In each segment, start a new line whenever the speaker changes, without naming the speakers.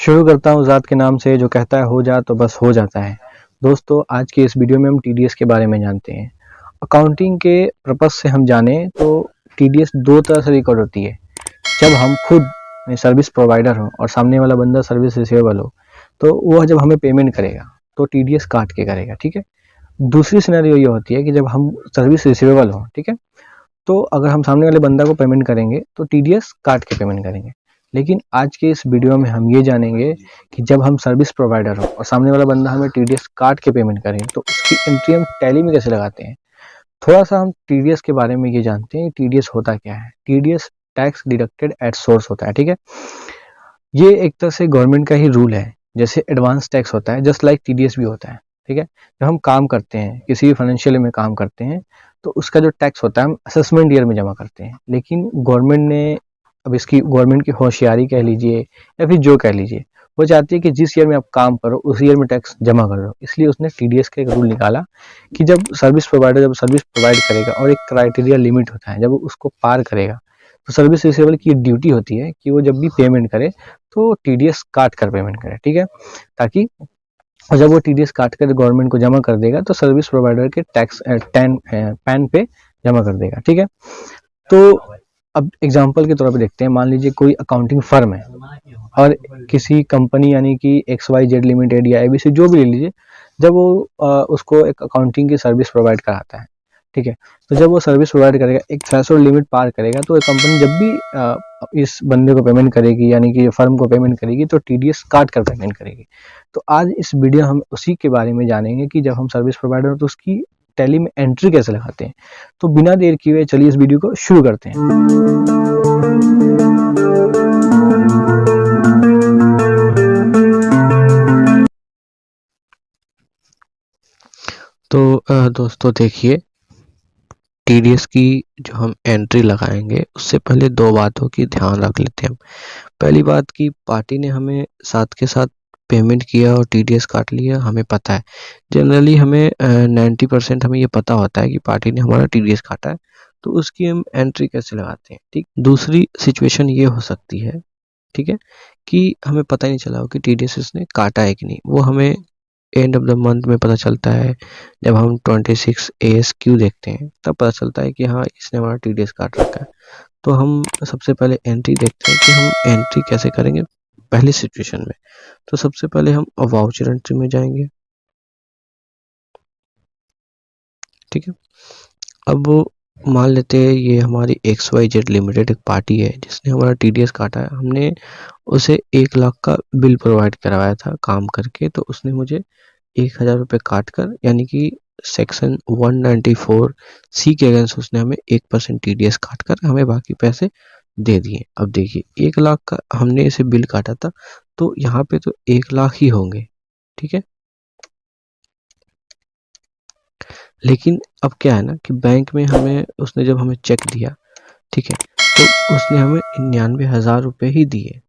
शुरू करता हूँ ज़ात के नाम से जो कहता है हो जा तो बस हो जाता है। दोस्तों, आज की इस वीडियो में हम टीडीएस के बारे में जानते हैं। अकाउंटिंग के पर्पस से हम जाने तो टीडीएस दो तरह से रिकॉर्ड होती है। जब हम खुद सर्विस प्रोवाइडर हो और सामने वाला बंदा सर्विस रिसीवेबल हो, तो वह जब हमें पेमेंट करेगा तो टीडीएस काट के करेगा, ठीक है। दूसरी सिनेरियो ये होती है कि जब हम सर्विस रिसीवेबल हो, ठीक है, तो अगर हम सामने वाले बंदा को पेमेंट करेंगे तो टीडीएस काट के पेमेंट करेंगे। लेकिन आज के इस वीडियो में हम ये जानेंगे कि जब हम सर्विस प्रोवाइडर हो और सामने वाला बंदा हमें टीडीएस काट के पेमेंट करें तो उसकी एंट्री हम टैली में कैसे लगाते हैं। थोड़ा सा हम टीडीएस के बारे में ये जानते हैं। टीडीएस होता क्या है? TDS tax deducted at source होता है, ठीक है। ये एक तरह से गवर्नमेंट का ही रूल है। जैसे एडवांस टैक्स होता है, जस्ट लाइक टीडीएस भी होता है, ठीक है। जब हम काम करते हैं, किसी भी फाइनेंशियल में काम करते हैं, तो उसका जो टैक्स होता है हम असेसमेंट ईयर में जमा करते हैं। लेकिन गवर्नमेंट ने, अब इसकी गवर्नमेंट की होशियारी कह लीजिए या फिर जो कह लीजिए, वो चाहती है कि जिस ईयर में आप काम करो उस ईयर में टैक्स जमा कर दो। इसलिए उसने टीडीएस का एक रूल निकाला कि जब सर्विस प्रोवाइडर जब सर्विस प्रोवाइड करेगा और एक क्राइटेरिया लिमिट होता है, जब वो उसको पार करेगा तो सर्विस रिसीवेबल की ड्यूटी होती है कि वो जब भी पेमेंट करे तो टीडीएस काट कर पेमेंट करे, ठीक है। ताकि और जब वो टीडीएस काट कर गवर्नमेंट को जमा कर देगा तो सर्विस प्रोवाइडर के टैक्स पैन पे जमा कर देगा, ठीक है। तो अब एग्जांपल के तौर पे देखते हैं। मान लीजिए कोई अकाउंटिंग फर्म है और किसी कंपनी यानी कि XYZ लिमिटेड या ABC जो भी ले लीजिए, जब वो उसको एक अकाउंटिंग की सर्विस प्रोवाइड कराता है, ठीक है। तो जब वो सर्विस प्रोवाइड करेगा, एक थ्रेशोल्ड लिमिट पार करेगा, तो कंपनी जब भी इस बंदे को पेमेंट करेगी यानी कि फर्म को पेमेंट करेगी तो टीडीएस काट कर पेमेंट करेगी। तो आज इस वीडियो हम उसी के बारे में जानेंगे कि जब हम सर्विस प्रोवाइडर हो तो उसकी टैली में एंट्री कैसे लगाते हैं। तो बिना देर किए हुए चलिए इस वीडियो को शुरू करते हैं। तो दोस्तों देखिए, टीडीएस की जो हम एंट्री लगाएंगे उससे पहले दो बातों की ध्यान रख लेते हैं हम। पहली बात की पार्टी ने हमें साथ के साथ पेमेंट किया और टीडीएस काट लिया, हमें पता है। जनरली हमें 90% हमें ये पता होता है कि पार्टी ने हमारा टीडीएस काटा है, तो उसकी हम एंट्री कैसे लगाते हैं, ठीक। दूसरी सिचुएशन ये हो सकती है, ठीक है, कि हमें पता ही नहीं चला हो कि टीडीएस इसने काटा है कि नहीं। वो हमें एंड ऑफ द मंथ में पता चलता है। जब हम 26 ASQ देखते हैं तब पता चलता है कि हाँ, इसने हमारा टीडीएस काट रखा है। तो हम सबसे पहले एंट्री देखते हैं कि हम एंट्री कैसे करेंगे पहली सिचुएशन में। तो सबसे पहले हम वाउचर एंट्री में जाएंगे, ठीक है। अब मान लेते हैं ये हमारी XYZ लिमिटेड एक पार्टी है जिसने हमारा टीडीएस काटा है। हमने उसे 1 लाख का बिल प्रोवाइड करवाया था काम करके, तो उसने मुझे 1000 रुपये काट कर, यानी कि सेक्शन 194C के अगेंस्ट उसने हमें 1% टीडीएस काट कर हमें बाकी पैसे दे दिए। अब देखिए 1 लाख का हमने इसे बिल काटा था, तो यहाँ पे तो 1 लाख ही होंगे, ठीक है। लेकिन अब क्या है ना कि बैंक में हमें उसने जब हमें चेक दिया, ठीक है, तो उसने हमें 99,000 रुपये ही दिए।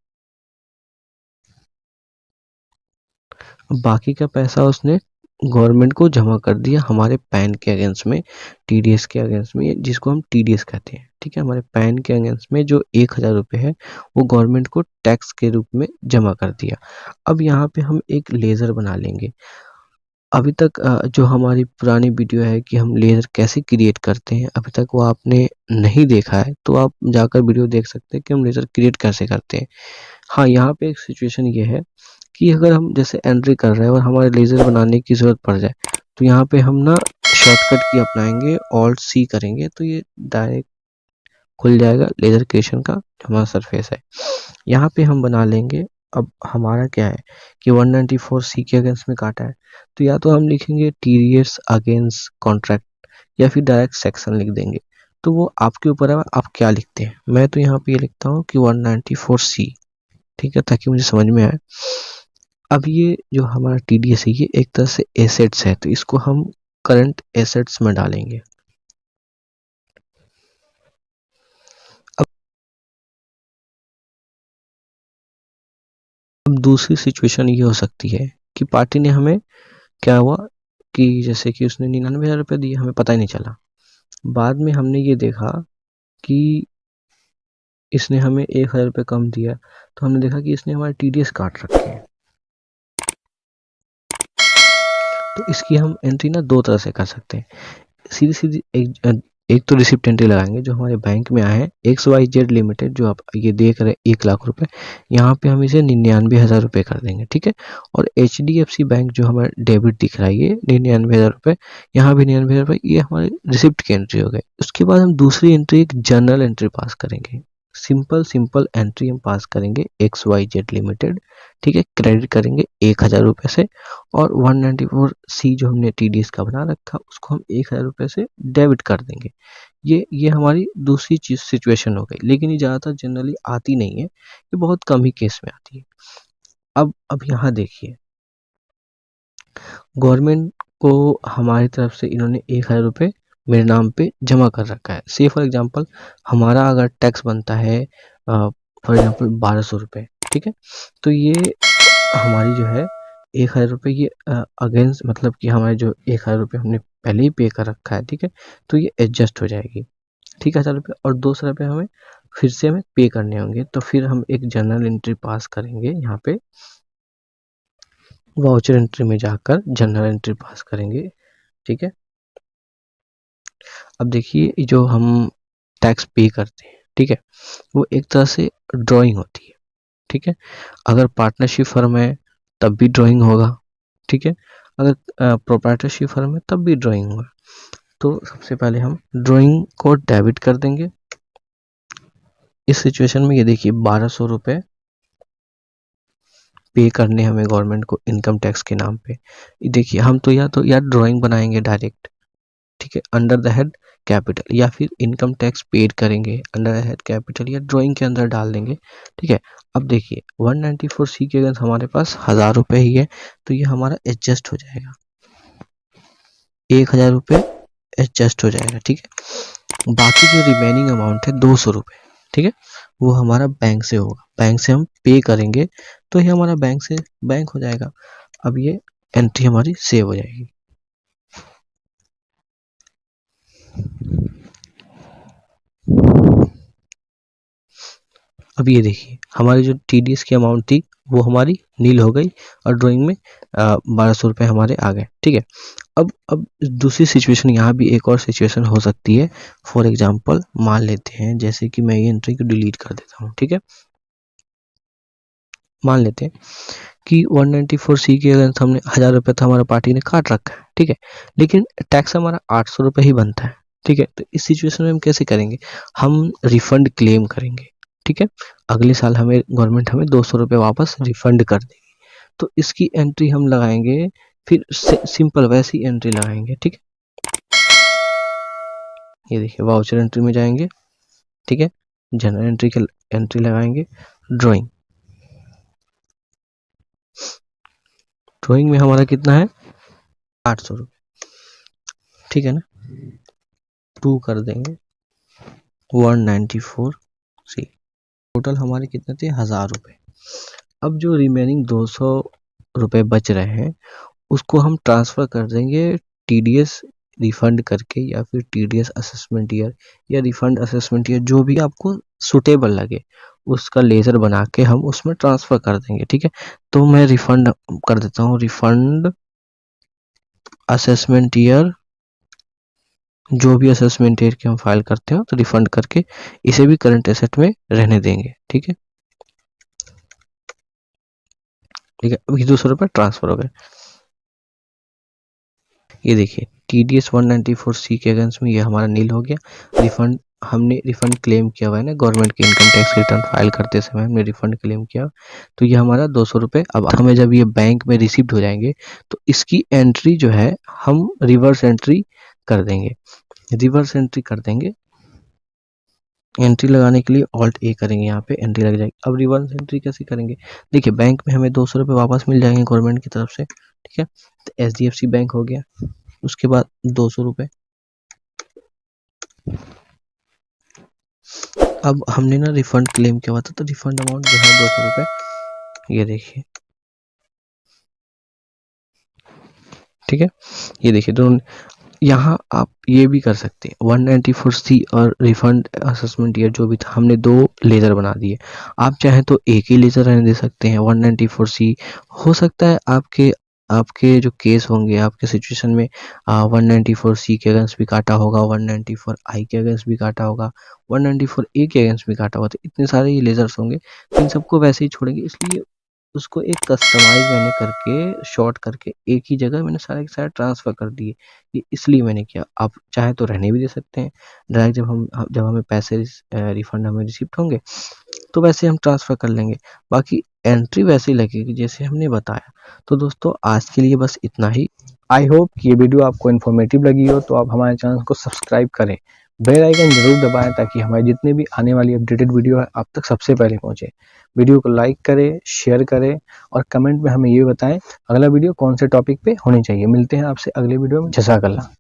बाकी का पैसा उसने गवर्नमेंट को जमा कर दिया हमारे पैन के अगेंस्ट में, टीडीएस के अगेंस्ट में, जिसको हम टीडीएस कहते हैं, ठीक है। हमारे पैन के अगेंस्ट में जो 1000 रुपये है वो गवर्नमेंट को टैक्स के रूप में जमा कर दिया। अब यहाँ पे हम एक लेज़र बना लेंगे। अभी तक जो हमारी पुरानी वीडियो है कि हम लेज़र कैसे क्रिएट करते हैं, अभी तक वो आपने नहीं देखा है तो आप जाकर वीडियो देख सकते हैं कि हम लेज़र क्रिएट कैसे करते हैं। हाँ, यहाँ पे एक सिचुएशन ये है कि अगर हम जैसे एंट्री कर रहे हैं और हमारे लेज़र बनाने की ज़रूरत पड़ जाए, तो यहाँ पे हम ना शॉर्टकट की अपनाएंगे, Alt+C करेंगे तो ये डायरेक्ट खुल जाएगा लेज़र क्रिएशन का जो हमारा सरफेस है। यहाँ पे हम बना लेंगे। अब हमारा क्या है कि 194C के अगेंस्ट में काटा है, तो या तो हम लिखेंगे टीडीएस अगेंस्ट कॉन्ट्रैक्ट या फिर डायरेक्ट सेक्शन लिख देंगे। तो वो आपके ऊपर है, आप क्या लिखते हैं। मैं तो यहाँ पे ये लिखता हूँ कि 194C, ठीक है, ताकि मुझे समझ में आए। अब ये जो हमारा टीडीएस है ये एक तरह से एसेट्स है, तो इसको हम करंट एसेट्स में डालेंगे। अब दूसरी सिचुएशन ये हो सकती है कि पार्टी ने हमें, क्या हुआ कि जैसे कि उसने 99,000 रुपये दिए, हमें पता ही नहीं चला। बाद में हमने ये देखा कि इसने हमें 1000 रुपये कम दिया, तो हमने देखा कि इसने हमारे TDS काट रखे हैं। तो इसकी हम एंट्री ना दो तरह से कर सकते हैं। सीधी सीधी एक तो रिसिप्ट एंट्री लगाएंगे जो हमारे बैंक में आए हैं, XYZ लिमिटेड, जो आप ये देख रहे हैं 1 लाख रुपए, यहाँ पे हम इसे 99,000 रुपये कर देंगे, ठीक है। और HDFC बैंक जो हमारा डेबिट दिख रहा है ये 99,000 रुपये, यहाँ भी 99,000 रुपये, ये हमारे रिसिप्ट की एंट्री हो गई। उसके बाद हम दूसरी एंट्री एक जर्नल एंट्री पास करेंगे। सिंपल एंट्री हम पास करेंगे XYZ लिमिटेड, ठीक है। क्रेडिट करेंगे 1,000 रुपये से, और 194C जो हमने TDS का बना रखा उसको हम 1,000 रुपये से डेबिट कर देंगे। ये हमारी दूसरी चीज सिचुएशन हो गई, लेकिन ये ज़्यादातर जनरली आती नहीं है, ये बहुत कम ही केस में आती है। अब यहाँ देखिए, गवर्नमेंट को हमारी तरफ से इन्होंने 1,000 रुपये मेरे नाम पे जमा कर रखा है। से फॉर एग्जांपल हमारा अगर टैक्स बनता है फॉर एग्जांपल 1,200 रुपये, ठीक है। तो ये हमारी जो है 1,000 रुपये ये अगेंस्ट, मतलब कि हमारे जो 1,000 रुपये हमने पहले ही पे कर रखा है, ठीक है, तो ये एडजस्ट हो जाएगी, ठीक है, 1,000 रुपये। और 200 रुपये हमें फिर से हमें पे करने होंगे, तो फिर हम एक जनरल एंट्री पास करेंगे यहाँ पे, वाउचर एंट्री में जाकर जनरल एंट्री पास करेंगे, ठीक है। अब देखिए जो हम टैक्स पे करते हैं, ठीक है, वो एक तरह से ड्राइंग होती है, ठीक है। अगर पार्टनरशिप फर्म है तब भी ड्राइंग होगा, ठीक है। अगर प्रोप्राइटरशिप फर्म है तब भी ड्राइंग होगा। तो सबसे पहले हम ड्राइंग को डेबिट कर देंगे। इस सिचुएशन में ये देखिए 1,200 रुपये पे करने हमें गवर्नमेंट को इनकम टैक्स के नाम पे। देखिए हम तो या ड्राइंग बनाएंगे डायरेक्ट, ठीक है, अंडर द हेड कैपिटल, या फिर इनकम टैक्स पेड करेंगे अंडर द हेड कैपिटल, या ड्राइंग के अंदर डाल देंगे, ठीक है। अब देखिए 194C के अगर हमारे पास 1,000 रुपये ही है, तो ये हमारा एडजस्ट हो जाएगा, 1,000 रुपये एडजस्ट हो जाएगा, ठीक है। बाकी जो रिमेनिंग अमाउंट है 200 रुपये, ठीक है, वो हमारा बैंक से होगा, बैंक से हम पे करेंगे, तो ये हमारा बैंक से बैंक हो जाएगा। अब ये एंट्री हमारी सेव हो जाएगी। अब ये देखिए हमारी जो TDS की अमाउंट थी वो हमारी नील हो गई, और ड्राइंग में 1,200 रुपये हमारे आ गए, ठीक है। अब दूसरी सिचुएशन, यहाँ भी एक और सिचुएशन हो सकती है। फॉर एग्जांपल मान लेते हैं, जैसे कि मैं ये एंट्री को डिलीट कर देता हूँ, ठीक है। मान लेते हैं कि 194C के अगर हमने 1,000 रुपये था हमारा पार्टी ने काट रखा है, ठीक है, लेकिन टैक्स हमारा 800 रुपये ही बनता है, ठीक है। तो इस सिचुएशन में हम कैसे करेंगे, हम रिफंड क्लेम करेंगे, ठीक है। अगले साल हमें गवर्नमेंट हमें 200 रुपये वापस रिफंड कर देगी। तो इसकी एंट्री हम लगाएंगे, फिर सिंपल वैसी एंट्री लगाएंगे, ठीक है। ये देखिए वाउचर एंट्री में जाएंगे, ठीक है, जनरल एंट्री के एंट्री लगाएंगे, ड्राइंग में हमारा कितना है 800 रुपये, ठीक है ना, 2 कर देंगे 194C, टोटल हमारे कितने थे 1,000 रुपये। अब जो रिमेनिंग 200 रुपये बच रहे हैं उसको हम ट्रांसफ़र कर देंगे TDS रिफंड करके, या फिर TDS असेसमेंट ईयर, या रिफंड असेसमेंट ईयर, जो भी आपको सुटेबल लगे उसका लेजर बना के हम उसमें ट्रांसफ़र कर देंगे, ठीक है। तो मैं रिफंड कर देता हूँ, रिफंड असेसमेंट ईयर, जो भी असेसमेंट ईयर की हम फाइल करते हो तो रिफंड करके इसे भी करंट एसेट में रहने देंगे, ठीक है। ठीक है, अभी 200 रुपये ट्रांसफर हो गए। ये देखिए TDS 194C के अगेंस्ट में ये हमारा नील हो गया। रिफंड, हमने रिफंड क्लेम किया हुआ है ना, गवर्नमेंट की इनकम टैक्स रिटर्न फाइल करते समय हमने रिफंड क्लेम किया, तो ये हमारा 200 रुपये। अब हमें जब ये बैंक में रिसीव्ड हो जाएंगे तो इसकी एंट्री जो है हम रिवर्स एंट्री कर देंगे, रिवर्स एंट्री कर देंगे। एंट्री लगाने के लिए ऑल्ट ए करेंगे, यहाँ पे एंट्री लग जाएगी। अब रिवर्स एंट्री कैसे करेंगे, देखिए बैंक में हमें 200 रुपये वापस मिल जाएंगे गवर्नमेंट की तरफ से, ठीक है। तो HDFC बैंक हो गया, उसके बाद 200 रुपये। अब हमने ना रिफंड क्लेम किया हुआ था, तो रिफंड अमाउंट जो है 200 रुपये, ये देखिए, ठीक है, ये देखिए दोनों। यहाँ आप ये भी कर सकते हैं 194C और रिफंड असेसमेंट ईयर जो भी था, हमने 2 लेज़र बना दिए। आप चाहें तो एक ही लेज़र रहने दे सकते हैं 194C। हो सकता है आपके आपके जो केस होंगे, आपके सिचुएशन में 194C के अगेंस्ट भी काटा होगा, 194I के अगेंस्ट भी काटा होगा, 194A के अगेंस्ट भी काटा होगा, तो इतने सारे ये लेज़र्स होंगे, तो इन सबको वैसे ही छोड़ेंगे। इसलिए उसको एक कस्टमाइज़ मैंने करके, शॉर्ट करके एक ही जगह मैंने सारे के सारे ट्रांसफ़र कर दिए। ये इसलिए मैंने किया। आप चाहें तो रहने भी दे सकते हैं। डायरेक्ट जब हमें पैसे रिफ़ंड हमें रिसीप्ट होंगे, तो वैसे हम ट्रांसफ़र कर लेंगे। बाकी एंट्री वैसी लगेगी जैसे हमने बताया। तो दोस्तों आज के लिए बस इतना ही। आई होप कि ये वीडियो आपको इन्फॉर्मेटिव लगी हो, तो आप हमारे चैनल को सब्सक्राइब करें। बेल आइकन ज़रूर दबाएँ ताकि हमारी जितने भी आने वाली अपडेटेड वीडियो है आप तक सबसे पहले पहुँचे। वीडियो को लाइक करें, शेयर करें और कमेंट में हमें ये बताएं अगला वीडियो कौन से टॉपिक पे होनी चाहिए। मिलते हैं आपसे अगले वीडियो में। जज़ाकल्लाह।